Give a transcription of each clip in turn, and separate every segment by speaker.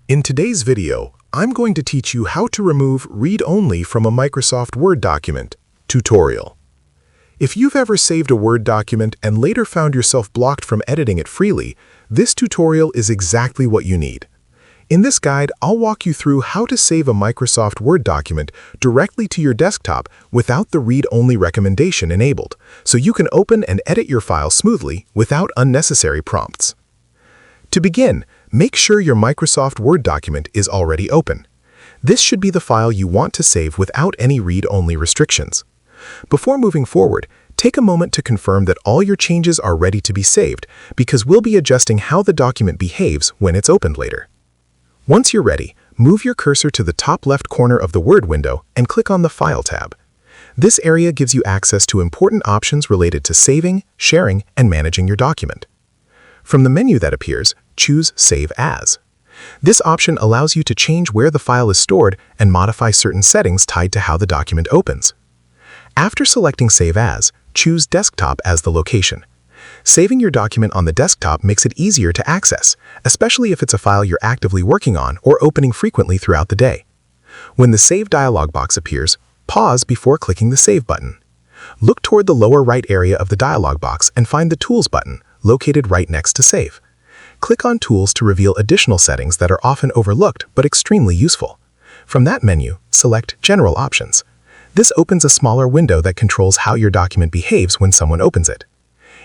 Speaker 1: In today's video, I'm going to teach you how to remove read-only from a Microsoft Word document tutorial. If you've ever saved a Word document and later found yourself blocked from editing it freely, this tutorial is exactly what you need. In this guide, I'll walk you through how to save a Microsoft Word document directly to your desktop without the read-only recommendation enabled, so you can open and edit your file smoothly without unnecessary prompts. To begin, make sure your Microsoft Word document is already open. This should be the file you want to save without any read-only restrictions. Before moving forward, take a moment to confirm that all your changes are ready to be saved, because we'll be adjusting how the document behaves when it's opened later. Once you're ready, move your cursor to the top left corner of the Word window and click on the File tab. This area gives you access to important options related to saving, sharing, and managing your document. From the menu that appears, choose Save As. This option allows you to change where the file is stored and modify certain settings tied to how the document opens. After selecting Save As, choose Desktop as the location. Saving your document on the desktop makes it easier to access, especially if it's a file you're actively working on or opening frequently throughout the day. When the Save dialog box appears, pause before clicking the Save button. Look toward the lower right area of the dialog box and find the Tools button, located right next to Save. Click on Tools to reveal additional settings that are often overlooked but extremely useful. From that menu, select General Options. This opens a smaller window that controls how your document behaves when someone opens it.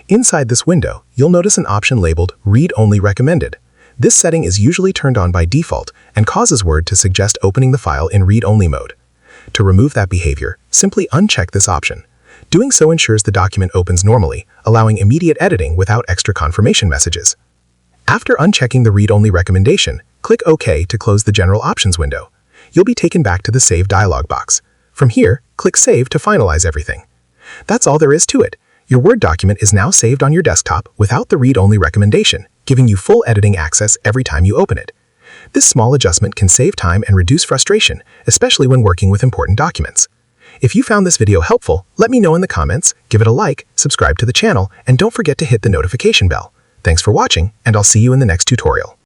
Speaker 1: Inside this window, you'll notice an option labeled Read Only Recommended. This setting is usually turned on by default and causes Word to suggest opening the file in read-only mode. To remove that behavior, simply uncheck this option. Doing so ensures the document opens normally, allowing immediate editing without extra confirmation messages. After unchecking the read-only recommendation, click OK to close the General Options window. You'll be taken back to the Save dialog box. From here, click Save to finalize everything. That's all there is to it. Your Word document is now saved on your desktop without the read-only recommendation, giving you full editing access every time you open it. This small adjustment can save time and reduce frustration, especially when working with important documents. If you found this video helpful, let me know in the comments, give it a like, subscribe to the channel, and don't forget to hit the notification bell. Thanks for watching, and I'll see you in the next tutorial.